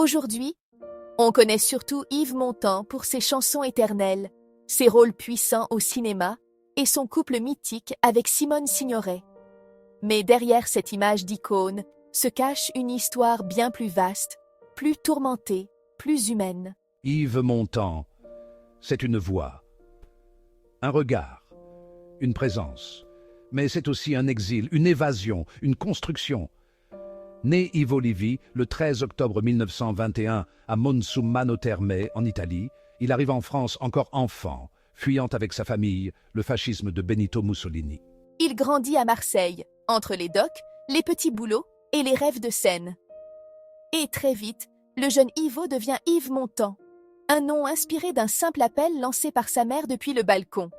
Aujourd'hui, on connaît surtout Yves Montand pour ses chansons éternelles, ses rôles puissants au cinéma et son couple mythique avec Simone Signoret. Mais derrière cette image d'icône se cache une histoire bien plus vaste, plus tourmentée, plus humaine. Yves Montand, c'est une voix, un regard, une présence. Mais c'est aussi un exil, une évasion, une construction. Né Ivo Livi le 13 octobre 1921 à Monsummano Terme, en Italie, il arrive en France encore enfant, fuyant avec sa famille le fascisme de Benito Mussolini. Il grandit à Marseille, entre les docks, les petits boulots et les rêves de scène. Et très vite, le jeune Ivo devient Yves Montand, un nom inspiré d'un simple appel lancé par sa mère depuis le balcon.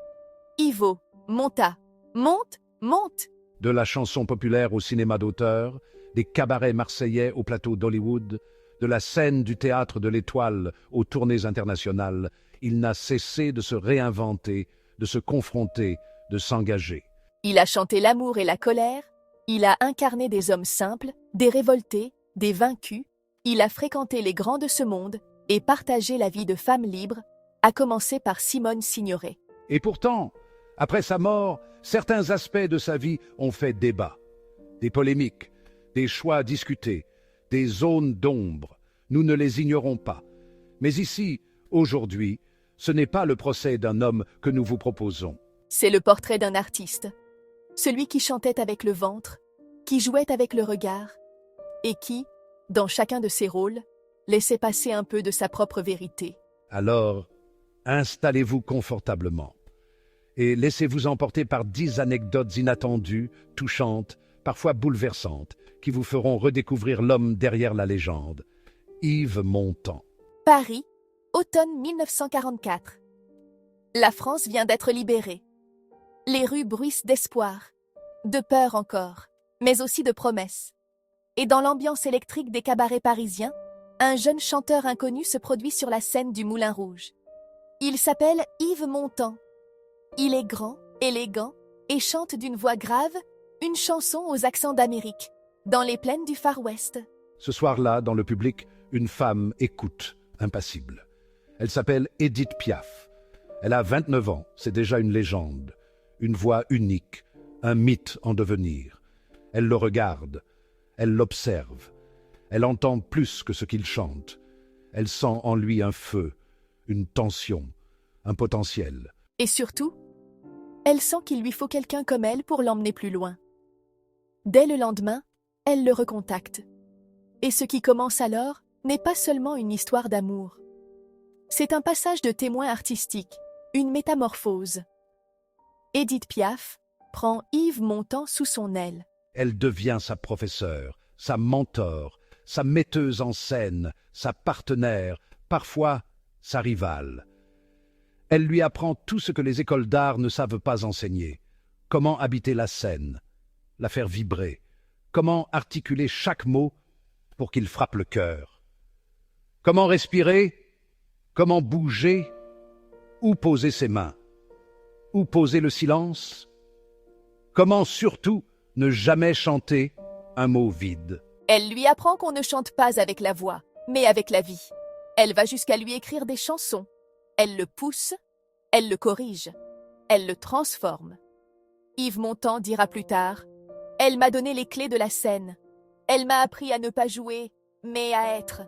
Ivo, monta, monte, monte. De la chanson populaire au cinéma d'auteur, des cabarets marseillais au plateau d'Hollywood, de la scène du théâtre de l'Étoile aux tournées internationales, il n'a cessé de se réinventer, de se confronter, de s'engager. Il a chanté l'amour et la colère, il a incarné des hommes simples, des révoltés, des vaincus, il a fréquenté les grands de ce monde et partagé la vie de femme libre, à commencer par Simone Signoret. Et pourtant, après sa mort, certains aspects de sa vie ont fait débat. Des polémiques, des choix discutés, des zones d'ombre. Nous ne les ignorons pas. Mais ici, aujourd'hui, ce n'est pas le procès d'un homme que nous vous proposons. C'est le portrait d'un artiste. Celui qui chantait avec le ventre, qui jouait avec le regard, et qui, dans chacun de ses rôles, laissait passer un peu de sa propre vérité. Alors, installez-vous confortablement et laissez-vous emporter par 10 anecdotes inattendues, touchantes, parfois bouleversantes, qui vous feront redécouvrir l'homme derrière la légende, Yves Montand. Paris, automne 1944. La France vient d'être libérée. Les rues bruissent d'espoir, de peur encore, mais aussi de promesses. Et dans l'ambiance électrique des cabarets parisiens, un jeune chanteur inconnu se produit sur la scène du Moulin Rouge. Il s'appelle Yves Montand. Il est grand, élégant et chante d'une voix grave une chanson aux accents d'Amérique, dans les plaines du Far West. Ce soir-là, dans le public, une femme écoute, impassible. Elle s'appelle Édith Piaf. Elle a 29 ans, c'est déjà une légende. Une voix unique, un mythe en devenir. Elle le regarde, elle l'observe. Elle entend plus que ce qu'il chante. Elle sent en lui un feu, une tension, un potentiel. Et surtout, elle sent qu'il lui faut quelqu'un comme elle pour l'emmener plus loin. Dès le lendemain, elle le recontacte. Et ce qui commence alors n'est pas seulement une histoire d'amour. C'est un passage de témoin artistique, une métamorphose. Édith Piaf prend Yves Montand sous son aile. Elle devient sa professeure, sa mentor, sa metteuse en scène, sa partenaire, parfois sa rivale. Elle lui apprend tout ce que les écoles d'art ne savent pas enseigner. Comment habiter la scène, la faire vibrer, comment articuler chaque mot pour qu'il frappe le cœur. Comment respirer, comment bouger, où poser ses mains, où poser le silence, comment surtout ne jamais chanter un mot vide. Elle lui apprend qu'on ne chante pas avec la voix, mais avec la vie. Elle va jusqu'à lui écrire des chansons. Elle le pousse, elle le corrige, elle le transforme. Yves Montand dira plus tard « Elle m'a donné les clés de la scène. Elle m'a appris à ne pas jouer, mais à être. »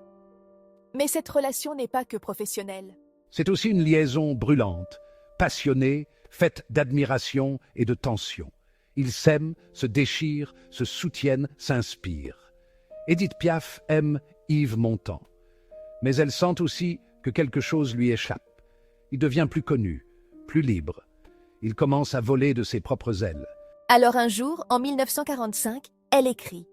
Mais cette relation n'est pas que professionnelle. C'est aussi une liaison brûlante, passionnée, faite d'admiration et de tension. Ils s'aiment, se déchirent, se soutiennent, s'inspirent. Édith Piaf aime Yves Montand. Mais elle sent aussi que quelque chose lui échappe. Il devient plus connu, plus libre. Il commence à voler de ses propres ailes. Alors un jour, en 1945, elle écrit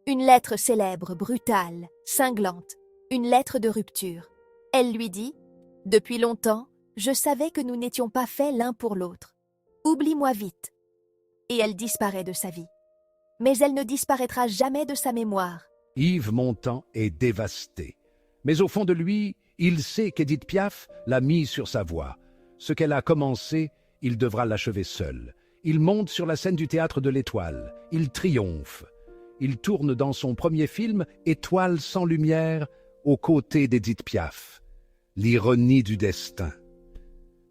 une lettre célèbre, brutale, cinglante, une lettre de rupture. Elle lui dit « Depuis longtemps, je savais que nous n'étions pas faits l'un pour l'autre. Oublie-moi vite. » Et elle disparaît de sa vie. Mais elle ne disparaîtra jamais de sa mémoire. Yves Montand est dévasté. Mais au fond de lui, il sait qu'Édith Piaf l'a mis sur sa voie. Ce qu'elle a commencé, il devra l'achever seul. Il monte sur la scène du théâtre de l'Étoile. Il triomphe. Il tourne dans son premier film, Étoile sans lumière, aux côtés d'Édith Piaf, l'ironie du destin.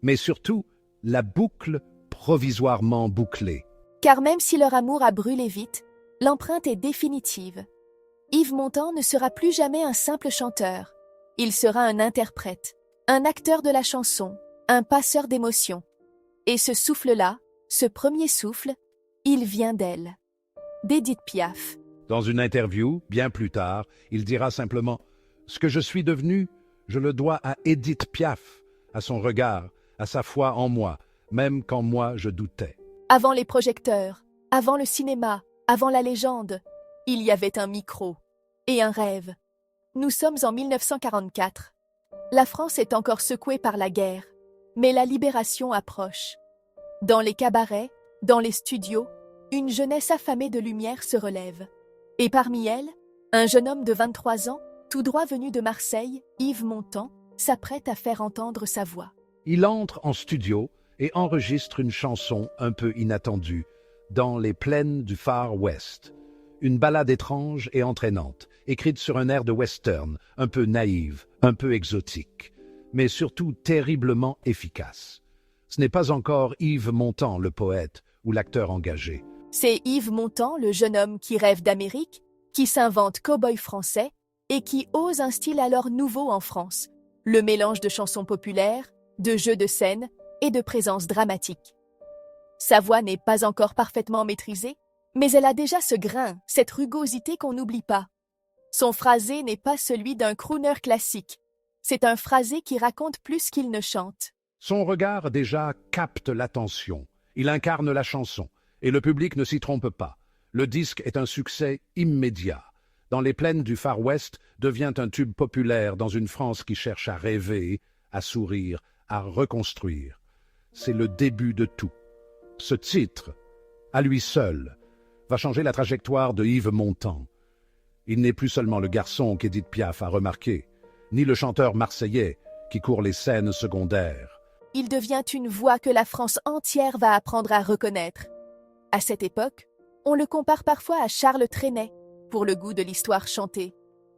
Mais surtout, la boucle provisoirement bouclée. Car même si leur amour a brûlé vite, l'empreinte est définitive. Yves Montand ne sera plus jamais un simple chanteur. Il sera un interprète, un acteur de la chanson, un passeur d'émotions. Et ce souffle-là, ce premier souffle, il vient d'elle, d'Édith Piaf. Dans une interview, bien plus tard, il dira simplement « Ce que je suis devenu, je le dois à Édith Piaf, à son regard, à sa foi en moi, même quand moi je doutais. » Avant les projecteurs, avant le cinéma, avant la légende, il y avait un micro et un rêve. Nous sommes en 1944. La France est encore secouée par la guerre, mais la libération approche. Dans les cabarets, dans les studios, une jeunesse affamée de lumière se relève. Et parmi elles, un jeune homme de 23 ans, tout droit venu de Marseille, Yves Montand, s'apprête à faire entendre sa voix. Il entre en studio et enregistre une chanson un peu inattendue, dans les plaines du Far West. Une ballade étrange et entraînante, écrite sur un air de western, un peu naïve, un peu exotique, mais surtout terriblement efficace. Ce n'est pas encore Yves Montand, le poète, ou l'acteur engagé. C'est Yves Montand, le jeune homme qui rêve d'Amérique, qui s'invente cow-boy français et qui ose un style alors nouveau en France, le mélange de chansons populaires, de jeux de scène et de présence dramatique. Sa voix n'est pas encore parfaitement maîtrisée, mais elle a déjà ce grain, cette rugosité qu'on n'oublie pas. Son phrasé n'est pas celui d'un crooner classique, c'est un phrasé qui raconte plus qu'il ne chante. Son regard déjà capte l'attention, il incarne la chanson, et le public ne s'y trompe pas. Le disque est un succès immédiat. Dans les plaines du Far West devient un tube populaire dans une France qui cherche à rêver, à sourire, à reconstruire. C'est le début de tout. Ce titre, à lui seul, va changer la trajectoire de Yves Montand. Il n'est plus seulement le garçon qu'Édith Piaf a remarqué, ni le chanteur marseillais qui court les scènes secondaires. Il devient une voix que la France entière va apprendre à reconnaître. À cette époque, on le compare parfois à Charles Trenet, pour le goût de l'histoire chantée,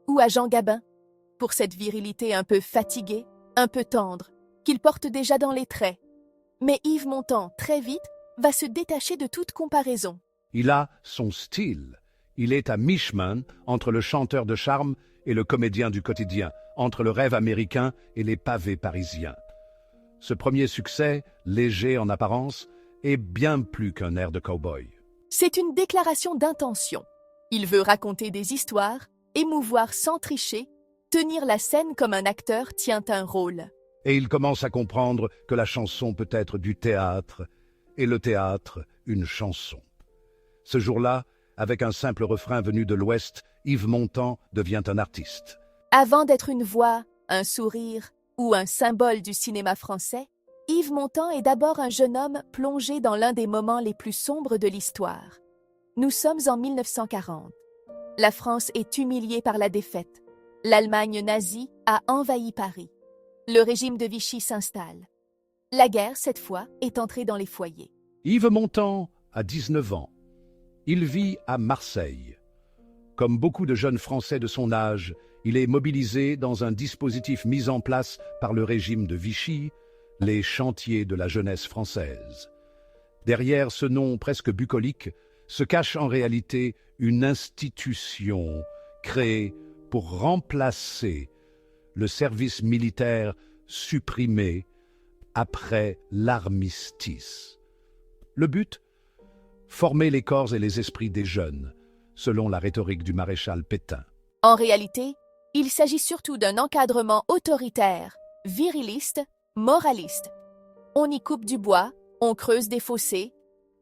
ou à Jean Gabin, pour cette virilité un peu fatiguée, un peu tendre, qu'il porte déjà dans les traits. Mais Yves Montand, très vite, va se détacher de toute comparaison. Il a son style. Il est à mi-chemin entre le chanteur de charme et le comédien du quotidien, entre le rêve américain et les pavés parisiens. Ce premier succès, léger en apparence, est bien plus qu'un air de cow-boy. C'est une déclaration d'intention. Il veut raconter des histoires, émouvoir sans tricher, tenir la scène comme un acteur tient un rôle. Et il commence à comprendre que la chanson peut être du théâtre, et le théâtre, une chanson. Ce jour-là, avec un simple refrain venu de l'Ouest, Yves Montand devient un artiste. Avant d'être une voix, un sourire ou un symbole du cinéma français, Yves Montand est d'abord un jeune homme plongé dans l'un des moments les plus sombres de l'histoire. Nous sommes en 1940. La France est humiliée par la défaite. L'Allemagne nazie a envahi Paris. Le régime de Vichy s'installe. La guerre, cette fois, est entrée dans les foyers. Yves Montand a 19 ans. Il vit à Marseille. Comme beaucoup de jeunes Français de son âge, il est mobilisé dans un dispositif mis en place par le régime de Vichy, les chantiers de la jeunesse française. Derrière ce nom presque bucolique se cache en réalité une institution créée pour remplacer le service militaire supprimé après l'armistice. Le but ? Former les corps et les esprits des jeunes, selon la rhétorique du maréchal Pétain. En réalité, il s'agit surtout d'un encadrement autoritaire, viriliste, moraliste. On y coupe du bois, on creuse des fossés,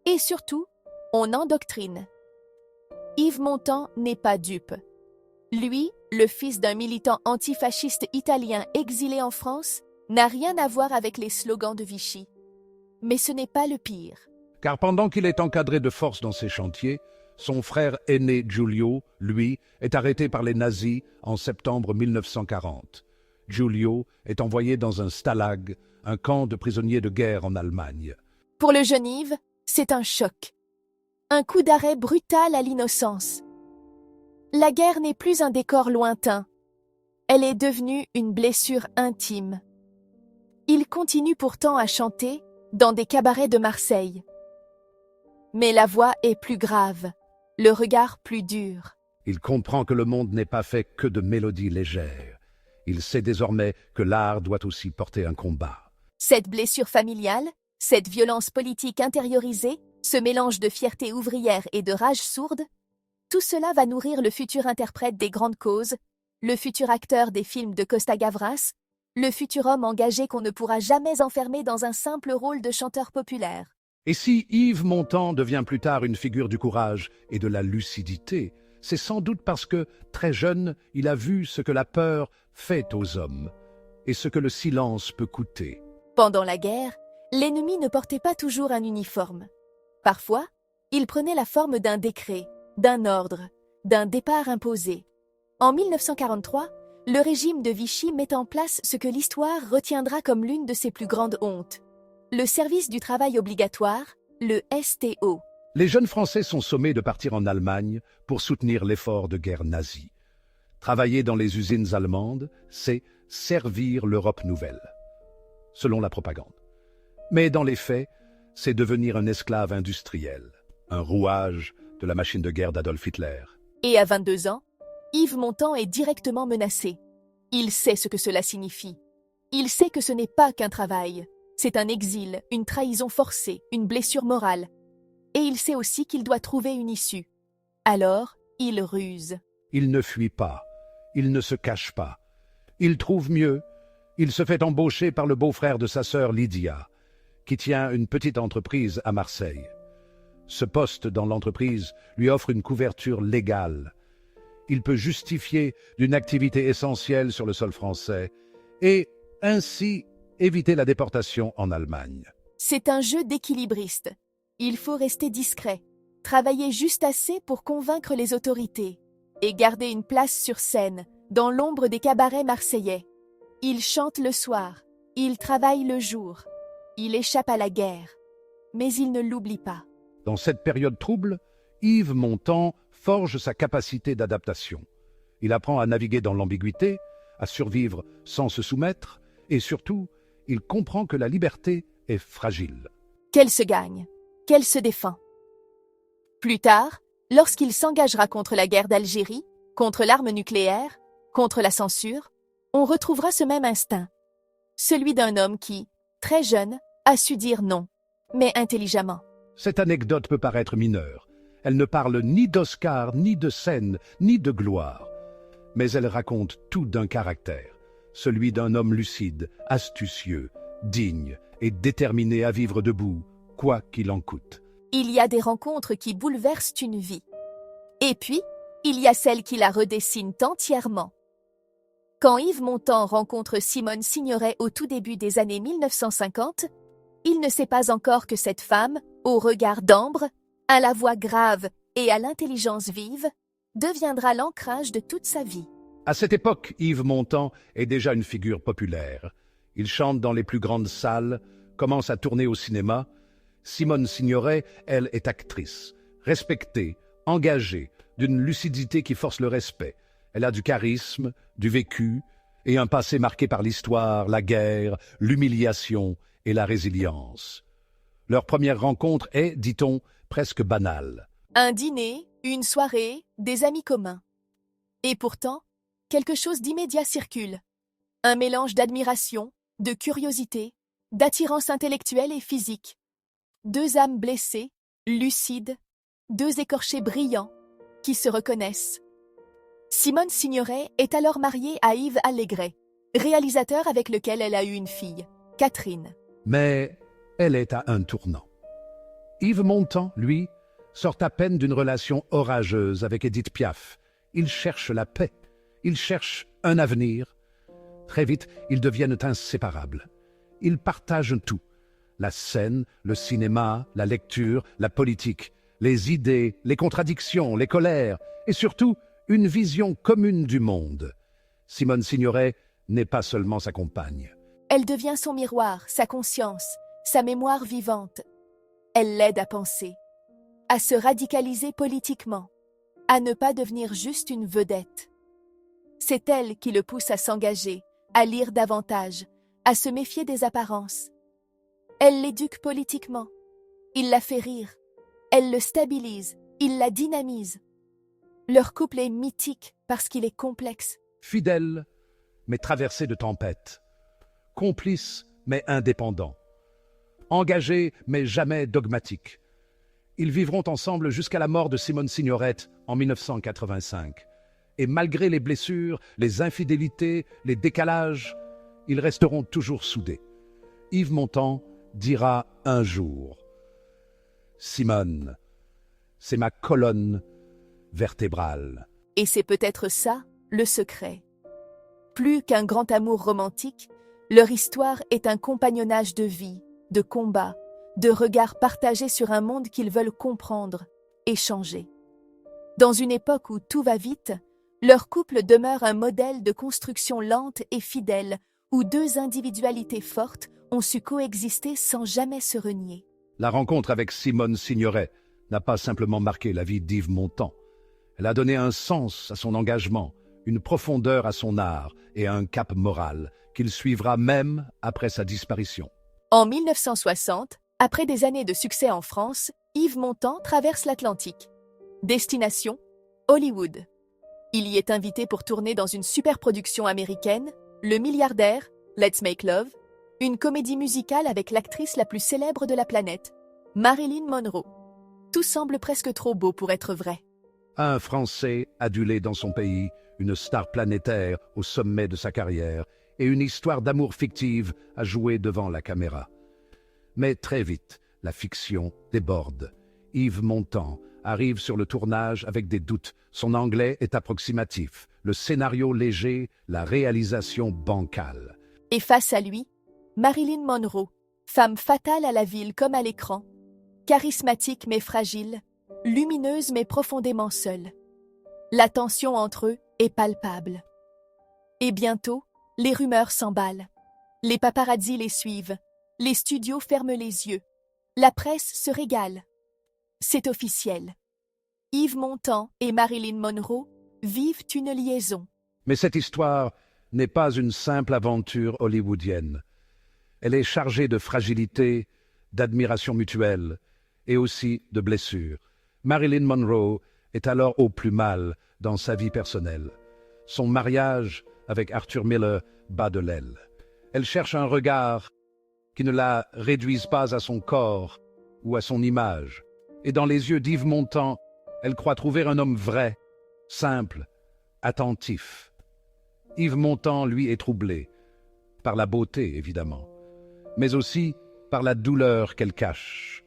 et surtout, on endoctrine. Yves Montand n'est pas dupe. Lui, le fils d'un militant antifasciste italien exilé en France, n'a rien à voir avec les slogans de Vichy. Mais ce n'est pas le pire. Car pendant qu'il est encadré de force dans ses chantiers, son frère aîné Giulio, lui, est arrêté par les nazis en septembre 1940. Giulio est envoyé dans un stalag, un camp de prisonniers de guerre en Allemagne. Pour le jeune Yves, c'est un choc. Un coup d'arrêt brutal à l'innocence. La guerre n'est plus un décor lointain. Elle est devenue une blessure intime. Il continue pourtant à chanter dans des cabarets de Marseille. Mais la voix est plus grave, le regard plus dur. Il comprend que le monde n'est pas fait que de mélodies légères. Il sait désormais que l'art doit aussi porter un combat. Cette blessure familiale, cette violence politique intériorisée, ce mélange de fierté ouvrière et de rage sourde, tout cela va nourrir le futur interprète des grandes causes, le futur acteur des films de Costa Gavras, le futur homme engagé qu'on ne pourra jamais enfermer dans un simple rôle de chanteur populaire. Et si Yves Montand devient plus tard une figure du courage et de la lucidité, c'est sans doute parce que, très jeune, il a vu ce que la peur fait aux hommes et ce que le silence peut coûter. Pendant la guerre, l'ennemi ne portait pas toujours un uniforme. Parfois, il prenait la forme d'un décret, d'un ordre, d'un départ imposé. En 1943, le régime de Vichy met en place ce que l'histoire retiendra comme l'une de ses plus grandes hontes. Le service du travail obligatoire, le STO. Les jeunes Français sont sommés de partir en Allemagne pour soutenir l'effort de guerre nazi. Travailler dans les usines allemandes, c'est servir l'Europe nouvelle, selon la propagande. Mais dans les faits, c'est devenir un esclave industriel, un rouage de la machine de guerre d'Adolf Hitler. Et à 22 ans, Yves Montand est directement menacé. Il sait ce que cela signifie. Il sait que ce n'est pas qu'un travail. C'est un exil, une trahison forcée, une blessure morale. Et il sait aussi qu'il doit trouver une issue. Alors, il ruse. Il ne fuit pas, il ne se cache pas. Il trouve mieux. Il se fait embaucher par le beau-frère de sa sœur Lydia, qui tient une petite entreprise à Marseille. Ce poste dans l'entreprise lui offre une couverture légale. Il peut justifier d'une activité essentielle sur le sol français et ainsi éviter la déportation en Allemagne. C'est un jeu d'équilibriste. Il faut rester discret, travailler juste assez pour convaincre les autorités et garder une place sur scène, dans l'ombre des cabarets marseillais. Il chante le soir, il travaille le jour, il échappe à la guerre, mais il ne l'oublie pas. Dans cette période trouble, Yves Montand forge sa capacité d'adaptation. Il apprend à naviguer dans l'ambiguïté, à survivre sans se soumettre, et surtout, il comprend que la liberté est fragile. Qu'elle se gagne, qu'elle se défend. Plus tard, lorsqu'il s'engagera contre la guerre d'Algérie, contre l'arme nucléaire, contre la censure, on retrouvera ce même instinct, celui d'un homme qui, très jeune, a su dire non, mais intelligemment. Cette anecdote peut paraître mineure. Elle ne parle ni d'Oscar, ni de scène, ni de gloire. Mais elle raconte tout d'un caractère, celui d'un homme lucide, astucieux, digne et déterminé à vivre debout, quoi qu'il en coûte. Il y a des rencontres qui bouleversent une vie. Et puis, il y a celles qui la redessinent entièrement. Quand Yves Montand rencontre Simone Signoret au tout début des années 1950, il ne sait pas encore que cette femme, au regard d'ambre, à la voix grave et à l'intelligence vive, deviendra l'ancrage de toute sa vie. À cette époque, Yves Montand est déjà une figure populaire. Il chante dans les plus grandes salles, commence à tourner au cinéma. Simone Signoret, elle, est actrice, respectée, engagée, d'une lucidité qui force le respect. Elle a du charisme, du vécu et un passé marqué par l'histoire, la guerre, l'humiliation et la résilience. Leur première rencontre est, dit-on, presque banale. Un dîner, une soirée, des amis communs. Et pourtant, quelque chose d'immédiat circule. Un mélange d'admiration, de curiosité, d'attirance intellectuelle et physique. Deux âmes blessées, lucides, deux écorchés brillants, qui se reconnaissent. Simone Signoret est alors mariée à Yves Allégret, réalisateur avec lequel elle a eu une fille, Catherine. Mais elle est à un tournant. Yves Montand, lui, sort à peine d'une relation orageuse avec Édith Piaf. Il cherche la paix, il cherche un avenir. Très vite, ils deviennent inséparables. Ils partagent tout. La scène, le cinéma, la lecture, la politique, les idées, les contradictions, les colères, et surtout, une vision commune du monde. Simone Signoret n'est pas seulement sa compagne. Elle devient son miroir, sa conscience, sa mémoire vivante. Elle l'aide à penser, à se radicaliser politiquement, à ne pas devenir juste une vedette. C'est elle qui le pousse à s'engager, à lire davantage, à se méfier des apparences. Elle l'éduque politiquement. Il la fait rire. Elle le stabilise. Il la dynamise. Leur couple est mythique parce qu'il est complexe. Fidèle, mais traversé de tempêtes. Complice, mais indépendant. Engagé, mais jamais dogmatique. Ils vivront ensemble jusqu'à la mort de Simone Signoret en 1985. Et malgré les blessures, les infidélités, les décalages, ils resteront toujours soudés. Yves Montand dira un jour « Simone, c'est ma colonne vertébrale. » Et c'est peut-être ça, le secret. Plus qu'un grand amour romantique, leur histoire est un compagnonnage de vie, de combat, de regards partagés sur un monde qu'ils veulent comprendre et changer. Dans une époque où tout va vite, leur couple demeure un modèle de construction lente et fidèle, où deux individualités fortes ont su coexister sans jamais se renier. La rencontre avec Simone Signoret n'a pas simplement marqué la vie d'Yves Montand. Elle a donné un sens à son engagement, une profondeur à son art et un cap moral qu'il suivra même après sa disparition. En 1960, après des années de succès en France, Yves Montand traverse l'Atlantique. Destination, Hollywood. Il y est invité pour tourner dans une superproduction américaine, Le Milliardaire, Let's Make Love, une comédie musicale avec l'actrice la plus célèbre de la planète, Marilyn Monroe. Tout semble presque trop beau pour être vrai. Un Français adulé dans son pays, une star planétaire au sommet de sa carrière et une histoire d'amour fictive à jouer devant la caméra. Mais très vite, la fiction déborde. Yves Montand arrive sur le tournage avec des doutes. Son anglais est approximatif, le scénario léger, la réalisation bancale. Et face à lui, Marilyn Monroe, femme fatale à la ville comme à l'écran, charismatique mais fragile, lumineuse mais profondément seule. La tension entre eux est palpable. Et bientôt, les rumeurs s'emballent. Les paparazzis les suivent. Les studios ferment les yeux. La presse se régale. C'est officiel. Yves Montand et Marilyn Monroe vivent une liaison. Mais cette histoire n'est pas une simple aventure hollywoodienne. Elle est chargée de fragilité, d'admiration mutuelle et aussi de blessures. Marilyn Monroe est alors au plus mal dans sa vie personnelle. Son mariage avec Arthur Miller bat de l'aile. Elle cherche un regard qui ne la réduise pas à son corps ou à son image. Et dans les yeux d'Yves Montand, elle croit trouver un homme vrai, simple, attentif. Yves Montand, lui, est troublé, par la beauté, évidemment, mais aussi par la douleur qu'elle cache.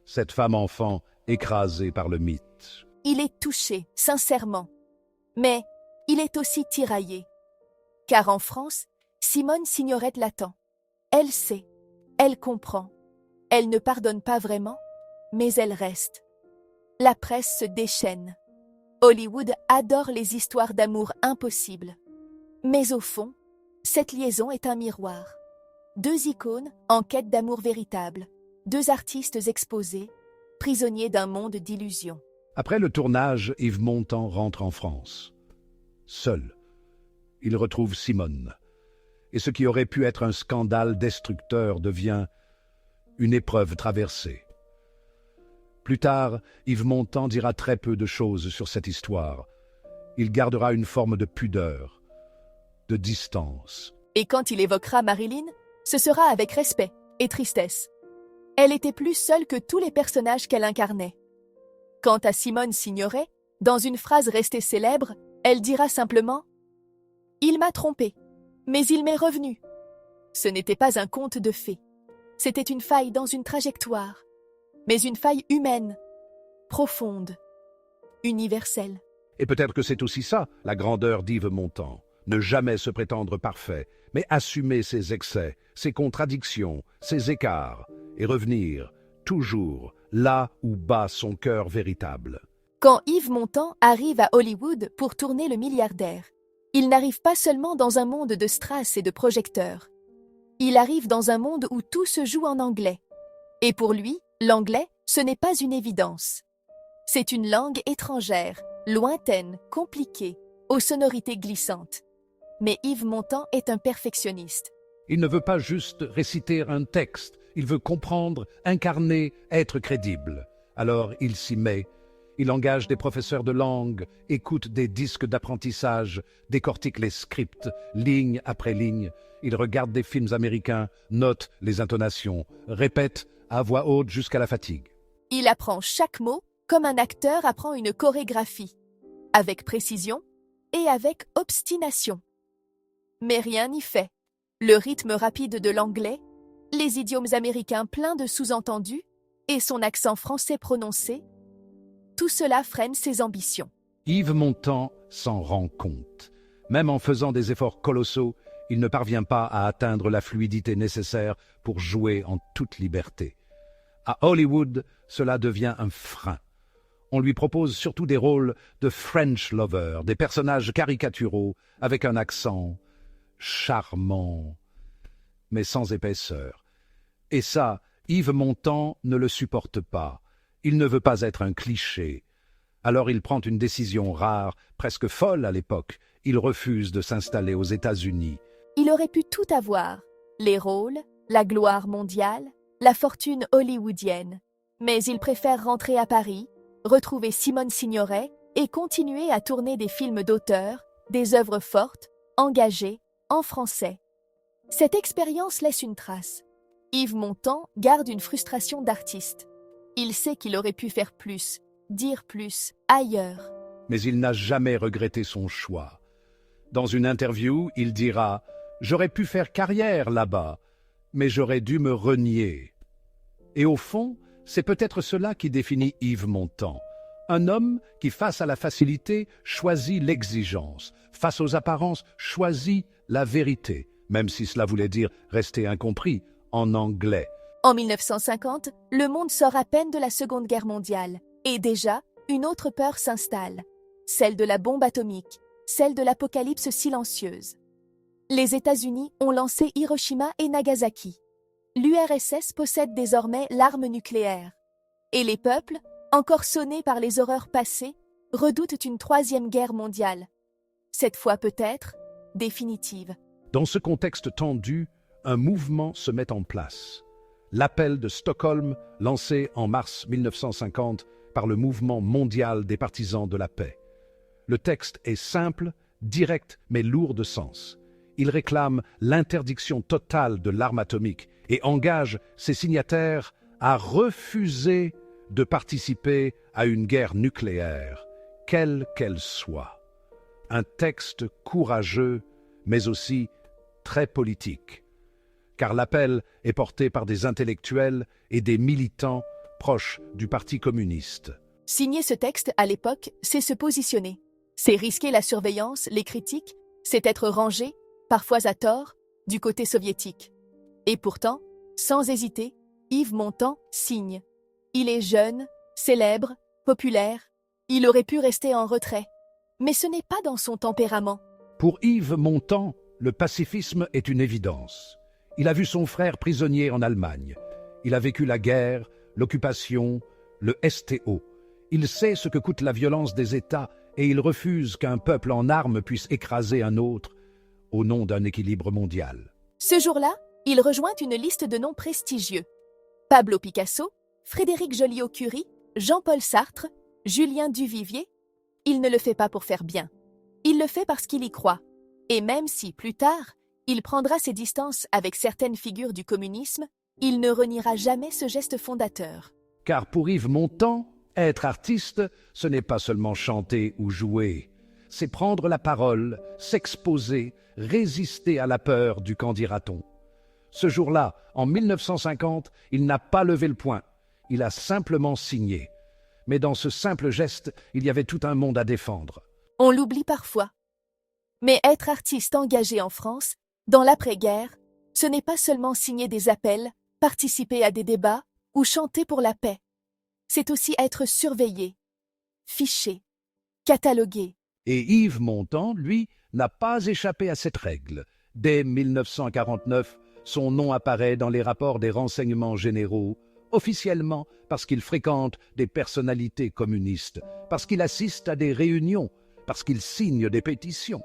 Cette femme-enfant écrasée par le mythe. Il est touché, sincèrement. Mais il est aussi tiraillé. Car en France, Simone Signoret l'attend. Elle sait, elle comprend. Elle ne pardonne pas vraiment, mais elle reste. La presse se déchaîne. Hollywood adore les histoires d'amour impossibles. Mais au fond, cette liaison est un miroir. Deux icônes en quête d'amour véritable. Deux artistes exposés, prisonniers d'un monde d'illusions. Après le tournage, Yves Montand rentre en France. Seul, il retrouve Simone. Et ce qui aurait pu être un scandale destructeur devient une épreuve traversée. Plus tard, Yves Montand dira très peu de choses sur cette histoire. Il gardera une forme de pudeur, de distance. Et quand il évoquera Marilyn, ce sera avec respect et tristesse. Elle était plus seule que tous les personnages qu'elle incarnait. Quant à Simone Signoret, dans une phrase restée célèbre, elle dira simplement « Il m'a trompée, mais il m'est revenu ». Ce n'était pas un conte de fées. C'était une faille dans une trajectoire, mais une faille humaine, profonde, universelle. Et peut-être que c'est aussi ça, la grandeur d'Yves Montand. Ne jamais se prétendre parfait, mais assumer ses excès, ses contradictions, ses écarts, et revenir, toujours, là où bat son cœur véritable. Quand Yves Montand arrive à Hollywood pour tourner Le Milliardaire, il n'arrive pas seulement dans un monde de strass et de projecteurs. Il arrive dans un monde où tout se joue en anglais. Et pour lui, l'anglais, ce n'est pas une évidence. C'est une langue étrangère, lointaine, compliquée, aux sonorités glissantes. Mais Yves Montand est un perfectionniste. Il ne veut pas juste réciter un texte, il veut comprendre, incarner, être crédible. Alors il s'y met. Il engage des professeurs de langue, écoute des disques d'apprentissage, décortique les scripts, ligne après ligne. Il regarde des films américains, note les intonations, répète à voix haute jusqu'à la fatigue. Il apprend chaque mot comme un acteur apprend une chorégraphie, avec précision et avec obstination. Mais rien n'y fait. Le rythme rapide de l'anglais, les idiomes américains pleins de sous-entendus et son accent français prononcé, tout cela freine ses ambitions. Yves Montand s'en rend compte. Même en faisant des efforts colossaux, il ne parvient pas à atteindre la fluidité nécessaire pour jouer en toute liberté. À Hollywood, cela devient un frein. On lui propose surtout des rôles de French lover, des personnages caricaturaux avec un accent charmant, mais sans épaisseur. Et ça, Yves Montand ne le supporte pas. Il ne veut pas être un cliché. Alors il prend une décision rare, presque folle à l'époque. Il refuse de s'installer aux États-Unis. Il aurait pu tout avoir, les rôles, la gloire mondiale, la fortune hollywoodienne. Mais il préfère rentrer à Paris, retrouver Simone Signoret et continuer à tourner des films d'auteur, des œuvres fortes, engagées, en français. Cette expérience laisse une trace. Yves Montand garde une frustration d'artiste. Il sait qu'il aurait pu faire plus, dire plus, ailleurs. Mais il n'a jamais regretté son choix. Dans une interview, il dira « J'aurais pu faire carrière là-bas, mais j'aurais dû me renier. » Et au fond, c'est peut-être cela qui définit Yves Montand. Un homme qui, face à la facilité, choisit l'exigence, face aux apparences, choisit la vérité, même si cela voulait dire rester incompris, en anglais. En 1950, le monde sort à peine de la Seconde Guerre mondiale, et déjà, une autre peur s'installe, celle de la bombe atomique, celle de l'apocalypse silencieuse. Les États-Unis ont lancé Hiroshima et Nagasaki. L'URSS possède désormais l'arme nucléaire. Et les peuples, encore sonnés par les horreurs passées, redoutent une troisième guerre mondiale. Cette fois peut-être définitive. Dans ce contexte tendu, un mouvement se met en place. L'appel de Stockholm, lancé en mars 1950 par le mouvement mondial des partisans de la paix. Le texte est simple, direct, mais lourd de sens. Il réclame l'interdiction totale de l'arme atomique et engage ses signataires à refuser de participer à une guerre nucléaire, quelle qu'elle soit. Un texte courageux, mais aussi très politique, car l'appel est porté par des intellectuels et des militants proches du Parti communiste. Signer ce texte, à l'époque, c'est se positionner. C'est risquer la surveillance, les critiques, c'est être rangé, parfois à tort, du côté soviétique. Et pourtant, sans hésiter, Yves Montand signe. Il est jeune, célèbre, populaire. Il aurait pu rester en retrait. Mais ce n'est pas dans son tempérament. Pour Yves Montand, le pacifisme est une évidence. Il a vu son frère prisonnier en Allemagne. Il a vécu la guerre, l'occupation, le STO. Il sait ce que coûte la violence des États et il refuse qu'un peuple en armes puisse écraser un autre au nom d'un équilibre mondial. Ce jour-là, il rejoint une liste de noms prestigieux. Pablo Picasso, Frédéric Joliot-Curie, Jean-Paul Sartre, Julien Duvivier. Il ne le fait pas pour faire bien. Il le fait parce qu'il y croit. Et même si, plus tard, il prendra ses distances avec certaines figures du communisme, il ne reniera jamais ce geste fondateur. Car pour Yves Montand, être artiste, ce n'est pas seulement chanter ou jouer. C'est prendre la parole, s'exposer, résister à la peur du qu'en dira-t-on. Ce jour-là, en 1950, il n'a pas levé le poing. Il a simplement signé. Mais dans ce simple geste, il y avait tout un monde à défendre. On l'oublie parfois. Mais être artiste engagé en France, dans l'après-guerre, ce n'est pas seulement signer des appels, participer à des débats ou chanter pour la paix. C'est aussi être surveillé, fiché, catalogué. Et Yves Montand, lui, n'a pas échappé à cette règle. Dès 1949, son nom apparaît dans les rapports des renseignements généraux, officiellement parce qu'il fréquente des personnalités communistes, parce qu'il assiste à des réunions, parce qu'il signe des pétitions,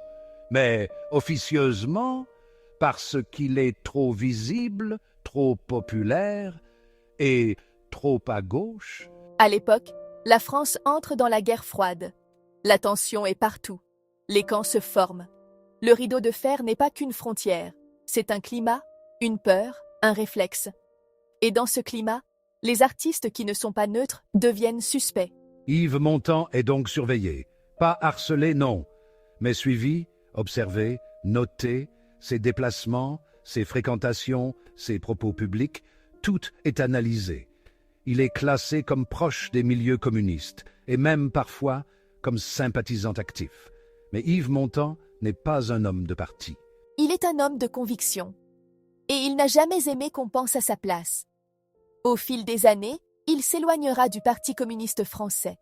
mais officieusement parce qu'il est trop visible, trop populaire et trop à gauche. À l'époque, la France entre dans la guerre froide. La tension est partout. Les camps se forment. Le rideau de fer n'est pas qu'une frontière. C'est un climat, une peur, un réflexe. Et dans ce climat, les artistes qui ne sont pas neutres deviennent suspects. Yves Montand est donc surveillé. Pas harcelé, non, mais suivi, observé, noté, ses déplacements, ses fréquentations, ses propos publics, tout est analysé. Il est classé comme proche des milieux communistes, et même parfois comme sympathisant actif. Mais Yves Montand n'est pas un homme de parti. Il est un homme de conviction. Et il n'a jamais aimé qu'on pense à sa place. Au fil des années, il s'éloignera du Parti communiste français,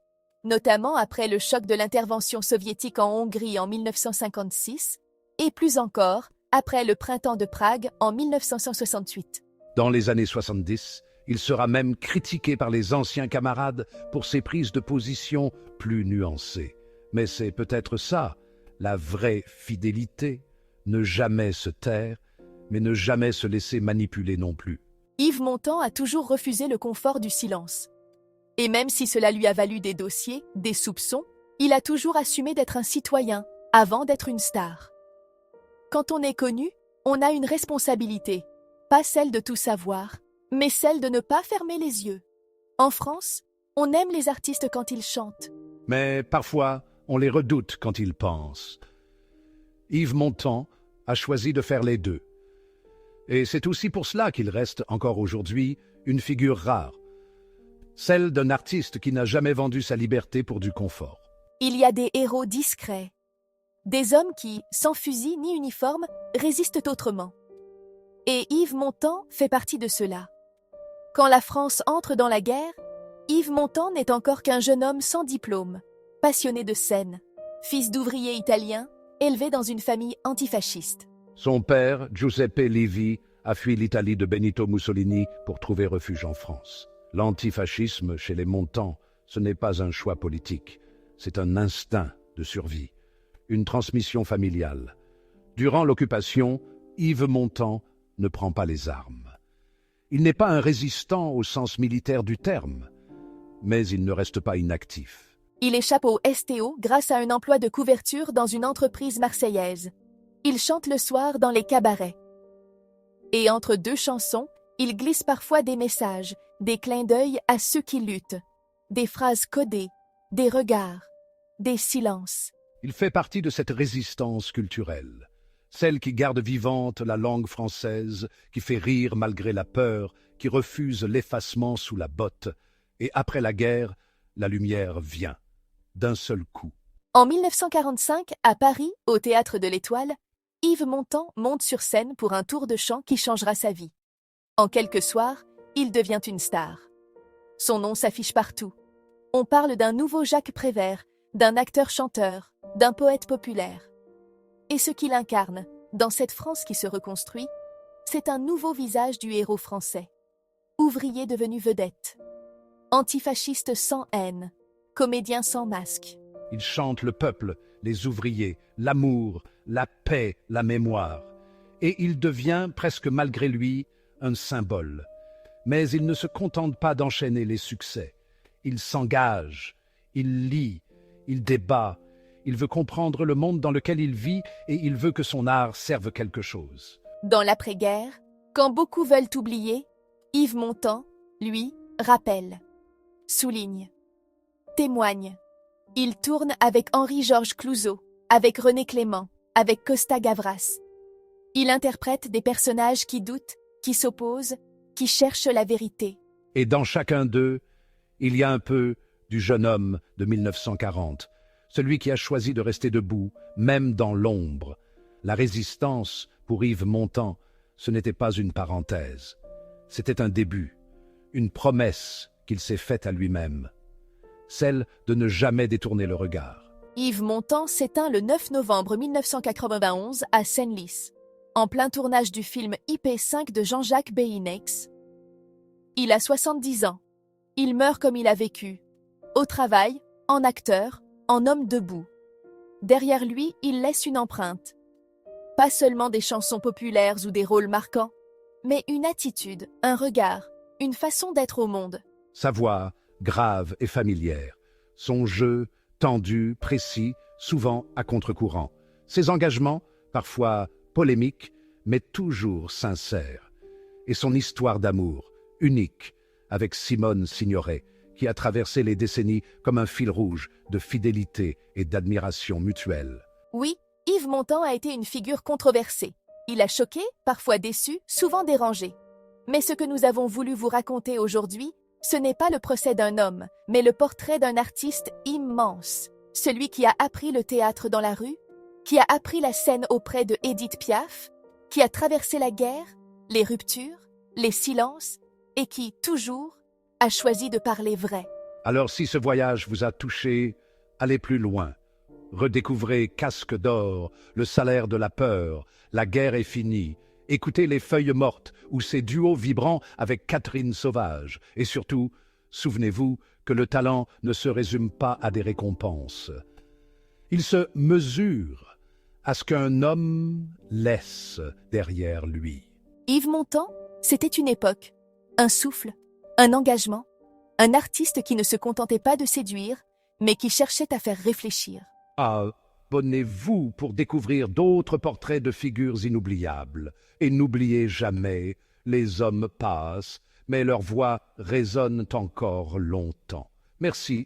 notamment après le choc de l'intervention soviétique en Hongrie en 1956, et plus encore après le printemps de Prague en 1968. Dans les années 70, il sera même critiqué par les anciens camarades pour ses prises de position plus nuancées. Mais c'est peut-être ça, la vraie fidélité, ne jamais se taire, mais ne jamais se laisser manipuler non plus. Yves Montand a toujours refusé le confort du silence. Et même si cela lui a valu des dossiers, des soupçons, il a toujours assumé d'être un citoyen avant d'être une star. Quand on est connu, on a une responsabilité, pas celle de tout savoir, mais celle de ne pas fermer les yeux. En France, on aime les artistes quand ils chantent. Mais parfois, on les redoute quand ils pensent. Yves Montand a choisi de faire les deux. Et c'est aussi pour cela qu'il reste encore aujourd'hui une figure rare, celle d'un artiste qui n'a jamais vendu sa liberté pour du confort. Il y a des héros discrets, des hommes qui, sans fusil ni uniforme, résistent autrement. Et Yves Montand fait partie de ceux-là. Quand la France entre dans la guerre, Yves Montand n'est encore qu'un jeune homme sans diplôme, passionné de scène, fils d'ouvrier italien, élevé dans une famille antifasciste. Son père, Giuseppe Levi, a fui l'Italie de Benito Mussolini pour trouver refuge en France. L'antifascisme chez les Montand, ce n'est pas un choix politique, c'est un instinct de survie, une transmission familiale. Durant l'occupation, Yves Montand ne prend pas les armes. Il n'est pas un résistant au sens militaire du terme, mais il ne reste pas inactif. Il échappe au STO grâce à un emploi de couverture dans une entreprise marseillaise. Il chante le soir dans les cabarets. Et entre deux chansons, il glisse parfois des messages, des clins d'œil à ceux qui luttent, des phrases codées, des regards, des silences. Il fait partie de cette résistance culturelle, celle qui garde vivante la langue française, qui fait rire malgré la peur, qui refuse l'effacement sous la botte. Et après la guerre, la lumière vient, d'un seul coup. En 1945, à Paris, au Théâtre de l'Étoile, Yves Montand monte sur scène pour un tour de chant qui changera sa vie. En quelques soirs, il devient une star. Son nom s'affiche partout. On parle d'un nouveau Jacques Prévert, d'un acteur-chanteur, d'un poète populaire. Et ce qu'il incarne, dans cette France qui se reconstruit, c'est un nouveau visage du héros français. Ouvrier devenu vedette. Antifasciste sans haine. Comédien sans masque. Il chante le peuple, les ouvriers, l'amour, la paix, la mémoire. Et il devient, presque malgré lui, un symbole. Mais il ne se contente pas d'enchaîner les succès. Il s'engage, il lit, il débat, il veut comprendre le monde dans lequel il vit et il veut que son art serve quelque chose. Dans l'après-guerre, quand beaucoup veulent oublier, Yves Montand, lui, rappelle, souligne, témoigne. Il tourne avec Henri-Georges Clouzot, avec René Clément, avec Costa Gavras. Il interprète des personnages qui doutent, qui s'opposent, qui cherchent la vérité. Et dans chacun d'eux, il y a un peu du jeune homme de 1940, celui qui a choisi de rester debout, même dans l'ombre. La résistance, pour Yves Montand, ce n'était pas une parenthèse. C'était un début, une promesse qu'il s'est faite à lui-même, celle de ne jamais détourner le regard. Yves Montand s'éteint le 9 novembre 1991 à Senlis, en plein tournage du film IP5 de Jean-Jacques Behinex. Il a 70 ans. Il meurt comme il a vécu, au travail, en acteur, en homme debout. derrière lui, il laisse une empreinte. Pas seulement des chansons populaires ou des rôles marquants, mais une attitude, un regard, une façon d'être au monde. Sa voix, grave et familière. Son jeu, tendu, précis, souvent à contre-courant. Ses engagements, parfois polémiques, mais toujours sincères. Et son histoire d'amour, unique, avec Simone Signoret, qui a traversé les décennies comme un fil rouge de fidélité et d'admiration mutuelle. Oui, Yves Montand a été une figure controversée. Il a choqué, parfois déçu, souvent dérangé. Mais ce que nous avons voulu vous raconter aujourd'hui, ce n'est pas le procès d'un homme, mais le portrait d'un artiste immense. Celui qui a appris le théâtre dans la rue, qui a appris la scène auprès de Édith Piaf, qui a traversé la guerre, les ruptures, les silences, et qui, toujours, a choisi de parler vrai. Alors si ce voyage vous a touché, allez plus loin. Redécouvrez Casque d'or, Le salaire de la peur, La guerre est finie. Écoutez Les feuilles mortes ou ces duos vibrants avec Catherine Sauvage. Et surtout, souvenez-vous que le talent ne se résume pas à des récompenses. Il se mesure à ce qu'un homme laisse derrière lui. Yves Montand, c'était une époque, un souffle, un engagement, un artiste qui ne se contentait pas de séduire, mais qui cherchait à faire réfléchir. Abonnez-vous pour découvrir d'autres portraits de figures inoubliables. Et n'oubliez jamais, les hommes passent, mais leurs voix résonnent encore longtemps. Merci